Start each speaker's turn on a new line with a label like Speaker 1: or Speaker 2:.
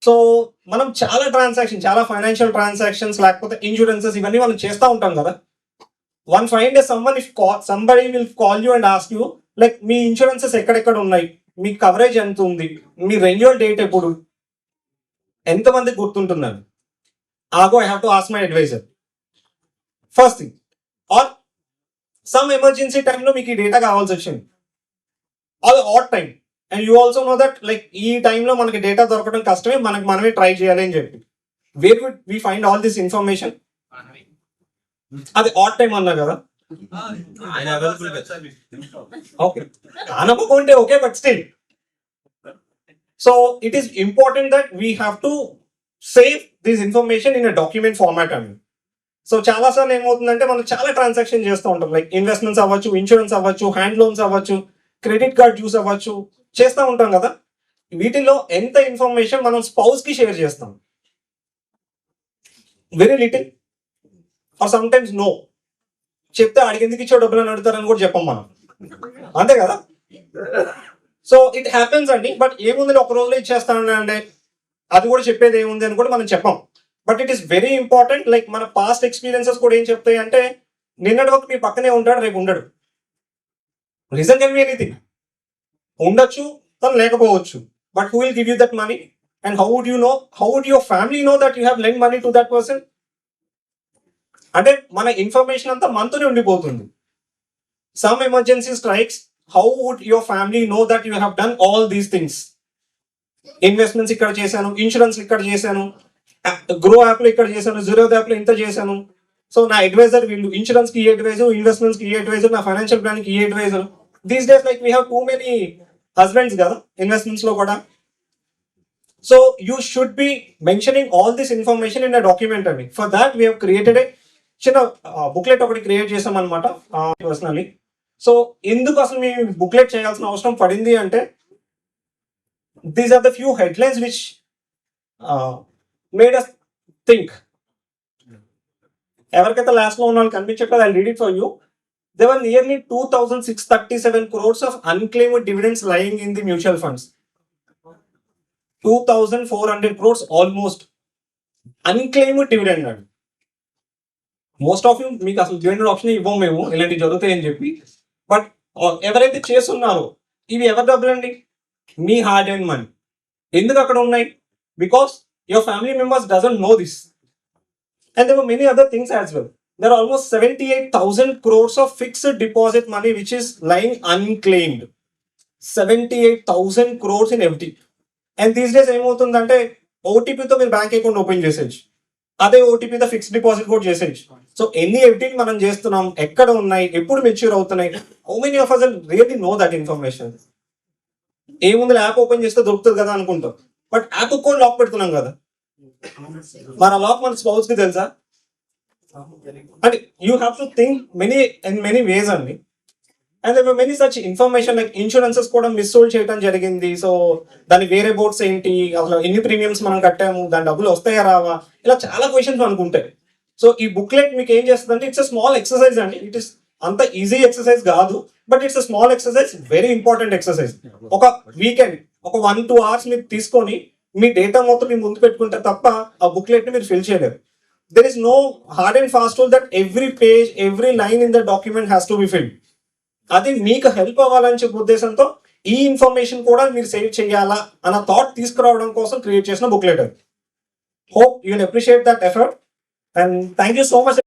Speaker 1: So మనం చాలా financial transactions లేకపోతే ఇన్సూరెన్సెస్ ఇవన్నీ మనం చేస్తూ ఉంటాం కదా. One find someone if somebody will call you and ask you like me insurances ఎక్కడెక్కడ ఉన్నాయి, మీ కవరేజ్ ఎంత ఉంది, మీ రెన్యువల్ డేట్ ఎప్పుడు, ఎంతమంది గుర్తుంటున్నారు. Ago I have to ask my advisor first thing. Or some emergency టైంలో మీకు ఈ డేటా కావాల్సి వచ్చింది, or at time, and you also know that like ఈ టైంలో మనకి డేటా దొరకడం కష్టమే, మనమే ట్రై చేయాలి అని చెప్పి. Where would we find all this information? అది ఆట్ టైం అన్నా కదా. ఓకే, కానకుంటే okay, but still. So it is important that we have to save this information in a document format అని. సో చాలా సార్లు ఏమవుతుందంటే మనం చాలా ట్రాన్సాక్షన్ చేస్తూ ఉంటాం, లైక్ ఇన్వెస్ట్మెంట్స్ అవ్వచ్చు, ఇన్సూరెన్స్ అవ్వచ్చు, హ్యాండ్ లోన్స్ అవ్వచ్చు, క్రెడిట్ కార్డ్ యూస్ అవ్వచ్చు, చేస్తూ ఉంటాం కదా. వీటిలో ఎంత ఇన్ఫర్మేషన్ మనం స్పౌస్ కి షేర్ చేస్తాం? Very little or sometimes no. చెప్తే అడిగి ఎందుకు ఇచ్చే డబ్బులు అని అడుగుతారని కూడా చెప్పం మనం, అంతే కదా. సో ఇట్ హ్యాపెన్స్ అండి. బట్ ఏముంది ఒక రోజులో ఇచ్చేస్తానండి, అది కూడా చెప్పేది ఏముంది అని కూడా మనం చెప్పాం. But it is very important. Like మన పాస్ట్ ఎక్స్పీరియన్సెస్ కూడా ఏం చెప్తాయి అంటే, నిన్నటి వరకు మీ పక్కనే ఉంటాడు, రేపు ఉండడు. Reason can be anything. ఉండొచ్చు, తను లేకపోవచ్చు. But who will give you that money? And how would you know, how would your family know that you have lend money to that person? అంటే మన ఇన్ఫర్మేషన్ అంతా మనతోనే ఉండిపోతుంది. Some emergency strikes, how would your family know that you have done all these things? Investments ఇక్కడ చేశాను, insurance ఇక్కడ చేశాను, grow app లో ఇక్కడ చేశాను, జీరో యాప్ లో ఇంత చేశాను. సో నా అడ్వైజర్ వీళ్ళు, ఇన్సూరెన్స్ కి ఈ అడ్వైజర్, ఇన్వెస్ట్మెంట్స్ కి ఈ అడ్వైజర్, నా ఫైనాన్షియల్ ప్లాన్ కి ఈ advisor. These days like we have too many husbands కదా ఇన్వెస్ట్మెంట్స్ లో కూడా. So you should be mentioning all this information in a document అండి. For that we have created a చిన్న బుక్లెట్ ఒకటి create చేసాం అనమాట పర్సనలీ. సో ఎందుకు అసలు మీ బుక్లెట్ చేయాల్సిన అవసరం పడింది అంటే, these are the few headlines which made us think. ఎవరికైతే లాస్ట్ లో ఉన్న వాళ్ళు కనిపించట్లేదు, I read it for you. There were nearly 2,637 crores of unclaimed dividends lying in the mutual funds. 2,400 crores almost unclaimed dividend. Most of you మీకు అసలు dividend option ఇవ్వం మేము, ఇలాంటివి జరుగుతాయని చెప్పి. బట్ ఎవరైతే చేస్తున్నారో ఇవి ఎవరి డబ్బులు అండి? మీ హార్డ్ అండ్ మనీ. ఎందుకు అక్కడ ఉన్నాయి? Because your family members doesn't know this. And there were many other things as well. There are almost 78,000 crores of fixed deposit money which is lying unclaimed. 78,000 crores in FD. And these days ఏమవుతుందంటే ఓటీపీతో మీరు bank account open చేసేయచ్చు, అదే ఓటీపీతో fixed deposit కూడా చేసేయచ్చు. So ఎన్ని ఎఫ్డీలు మనం చేస్తున్నాం, ఎక్కడ ఉన్నాయి, ఎప్పుడు మెచ్యూర్ అవుతున్నాయి, how many of us really know that information? ఏముంది, యాప్ ఓపెన్ చేస్తే దొరుకుతుంది కదా అనుకుంటాం. బట్ యాప్ కూడా లాక్ పెడుతున్నాం కదా. మన లాక్ మన స్పౌస్ కి తెలుసా? And you have to think in many ways only. And there were many such information like insurances కూడా మిస్సోల్డ్ చేయడం జరిగింది. సో దాని వేరే బోర్డ్స్ ఏంటి, అసలు ఎన్ని ప్రీమియమ్స్ మనం కట్టాము, దాని డబ్బులు వస్తాయా రావా, ఇలా చాలా క్వశ్చన్స్ అనుకుంటాయి. సో ఈ బుక్లెట్ మీకు ఏం చేస్తుంది అంటే, ఇట్స్ అ స్మాల్ ఎక్సర్సైజ్ అండి. ఇట్ ఇస్ అంత ఈజీ ఎక్సర్సైజ్ కాదు, but it's a small exercise, very important exercise. ఒక వీకెండ్ ఒక 1-2 hours మీరు తీసుకొని మీ డేటా మొత్తం మీ ముందు పెట్టుకుంటే తప్ప ఆ బుక్లెట్ ని మీరు ఫిల్ చేయలేరు. There is no hard and fast rule that every page, every line in the document has to be filled. అది మీకు హెల్ప్ అవ్వాలని చెప్పే ఉద్దేశంతో ఈ ఇన్ఫర్మేషన్ కూడా మీరు సేవ్ చేయాలా అన్న థాట్ తీసుకురావడం కోసం క్రియేట్ చేసిన booklet. Hope you will appreciate that effort and thank you so much.